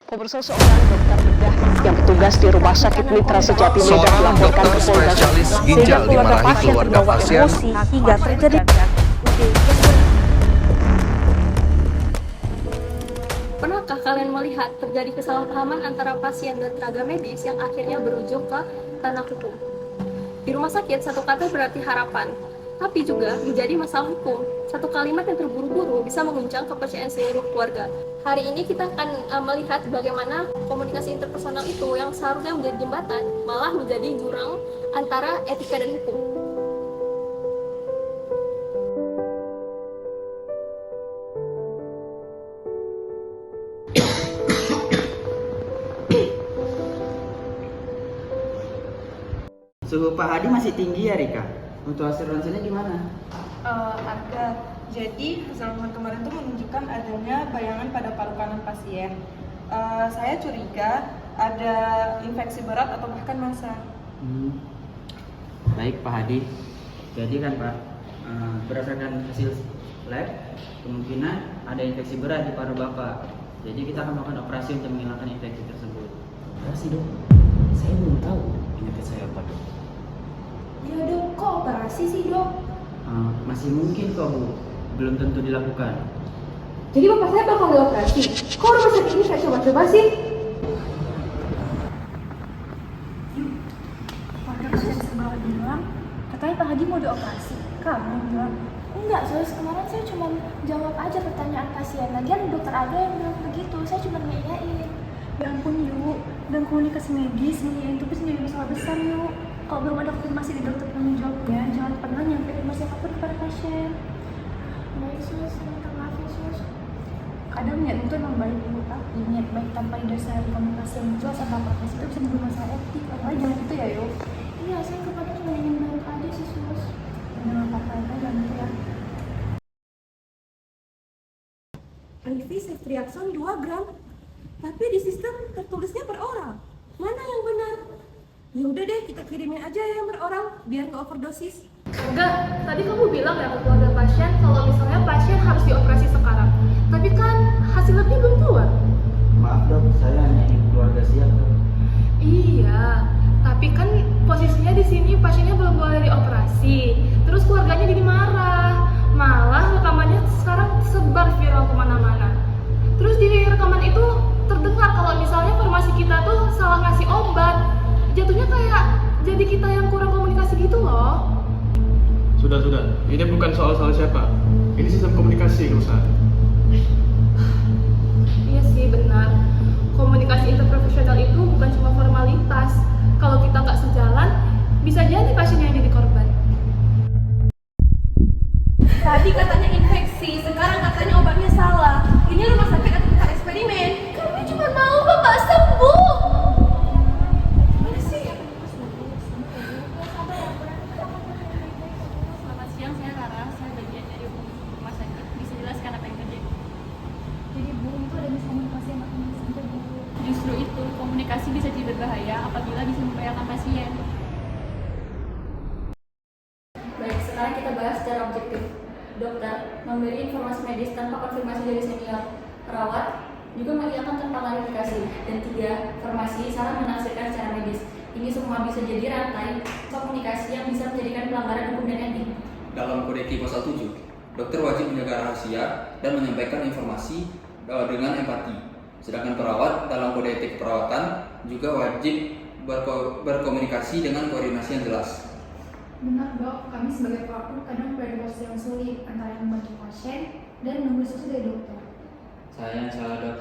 Pemirsa, seorang dokter bedah yang bertugas di Rumah Sakit Mitra Sejati Medan Seorang dilaporkan dokter ke Polda spesialis sehingga ginjal keluarga dimarahi pasien keluarga terbawa pasien. emosi hingga terjadi. Pernahkah kalian melihat terjadi kesalahpahaman antara pasien dan tenaga medis yang akhirnya berujung ke ranah hukum? Di rumah sakit, satu kata berarti harapan, tapi juga menjadi masalah hukum. Satu kalimat yang terburu-buru bisa menguncang kepercayaan seluruh keluarga. Hari ini kita akan melihat bagaimana komunikasi interpersonal itu yang seharusnya menjadi jembatan, malah menjadi jurang antara etika dan hukum. Suhu Pak Hadi masih tinggi ya, Rika? Untuk hasil ronsennya gimana? Ada. Jadi hasil ronsen kemarin itu menunjukkan adanya bayangan pada paru kanan pasien. Saya curiga ada infeksi berat atau bahkan massa. Baik Pak Hadi. Jadi kan Pak, berdasarkan hasil lab, kemungkinan ada infeksi berat di paru Bapak. Jadi kita akan melakukan operasi untuk menghilangkan infeksi tersebut. Operasi dok? Saya belum tahu penyakit saya apa dok. Ya dok, kok operasi sih dok? Masih mungkin kok Bu, belum tentu dilakukan. Jadi bapak saya bakal dioperasi? Kok rumah sakit ini saya coba-coba sih? Warga pasien sebelah bilang, katanya Pak Haji mau dioperasi. Kamu yang bilang? Enggak, sus. Kemarin saya cuma jawab aja pertanyaan pasien. Lagian dokter Aga yang bilang begitu. Saya cuma ngiyain. Ya ampun, Yuk. Dan komunikasi medis, ngiyain itu pasti jadi masalah besar, Yuk. Kalau belum ada konfirmasi di dokter penanggung jawabnya, jangan pernah nyampe informasi apapun kepada pasien. Baik, sus. Minta maaf ya, sus. Kadang niat itu emang baik, Ibu, tapi niat baik tanpa didasari komunikasi yang jelas antara profesi itu bisa membuat masalah etik. Apalagi jangan gitu ya, Yuk. Iya, saya kemarin cuma ingin baik aja sih, sus. Jangan apa-apa aja, jangan gitu ya. IV ceftriaxone 2 gram. Tapi di sistem tertulisnya per orang. Mana yang benar? Ya udah deh, kita kirimin aja yang per orang biar nggak overdosis. Enggak, tadi kamu bilang ya ke keluarga pasien kalau misalnya pasien harus dioperasi sekarang. Tapi kan hasil labnya belum keluar. Maaf dok, saya hanya ingin keluarga siap dok. Iya, tapi kan posisinya di sini pasiennya belum boleh dioperasi. Terus keluarganya jadi marah. Malah rekamannya sekarang sebar viral kemana-mana. Terus di rekaman itu terdengar kalau misalnya farmasi kita tuh salah ngasih obat. Jatuhnya kayak jadi kita yang kurang komunikasi gitu loh. Sudah. Ini bukan soal salah siapa. Ini sistem komunikasi yang rusak. Iya sih, benar. Komunikasi interprofesional itu bukan cuma formalitas. Kalau kita nggak sejalan, bisa jadi pasien yang jadi korban. Tadi katanya infeksi, sekarang katanya obatnya salah. Ini rumah sakit atau tempat eksperimen? Kami cuma mau bapak sembuh. Mana sih? Selamat siang, saya Rara. Saya bagian dari rumah sakit. Bisa jelaskan apa yang terjadi? Jadi Bu, itu ada miskomunikasi yang akan saja Bu. Justru itu, komunikasi bisa jadi berbahaya apabila bisa membahayakan pasien. Baik, sekarang kita bahas secara objektif. Dokter memberi informasi medis tanpa konfirmasi dari senior perawat, juga mengiyakan tanpa klarifikasi, dan 3, farmasi salah menafsirkan secara medis. Ini semua bisa jadi rantai komunikasi yang bisa menjadikan pelanggaran hukum dan etik. Dalam Kode Etik Pasal 7, dokter wajib menjaga rahasia dan menyampaikan informasi dengan empati. Sedangkan perawat dalam Kode Etik Perawatan juga wajib berkomunikasi dengan koordinasi yang jelas. Benar dok, kami sebagai pelapor kadang berada di posisi yang sulit antara yang membantu pasien dan menunggu instruksi dari dokter. Saya yang salah dok.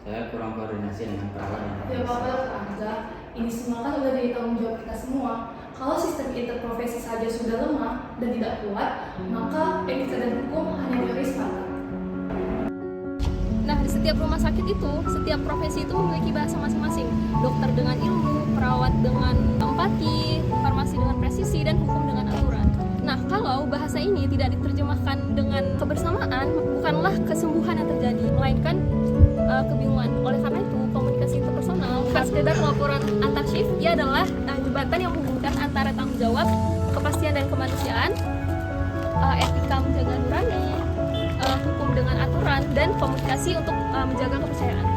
Saya kurang koordinasi dengan perawat dan Ya apa-apa dokter Angga, ini semua kan udah jadi tanggung jawab kita semua. Kalau sistem interprofesi saja sudah lemah dan tidak kuat, maka etika dan hukum hanya teori semata. Nah, di setiap rumah sakit itu, setiap profesi itu memiliki bahasa masing-masing. Dokter dengan ilmu, perawat dengan empati, farmasi dengan presisi, dan hukum dengan aturan. Nah, kalau bahasa ini tidak diterjemahkan dengan kebersamaan, bukanlah kesembuhan yang terjadi, melainkan kebingungan. Oleh karena itu, komunikasi interpersonal bukan sekedar laporan antar shift, ia adalah jembatan yang menghubungkan antara tanggung jawab, kepastian dan kemanusiaan, etika menjaga nurani, hukum dengan aturan, dan komunikasi untuk menjaga kepercayaan.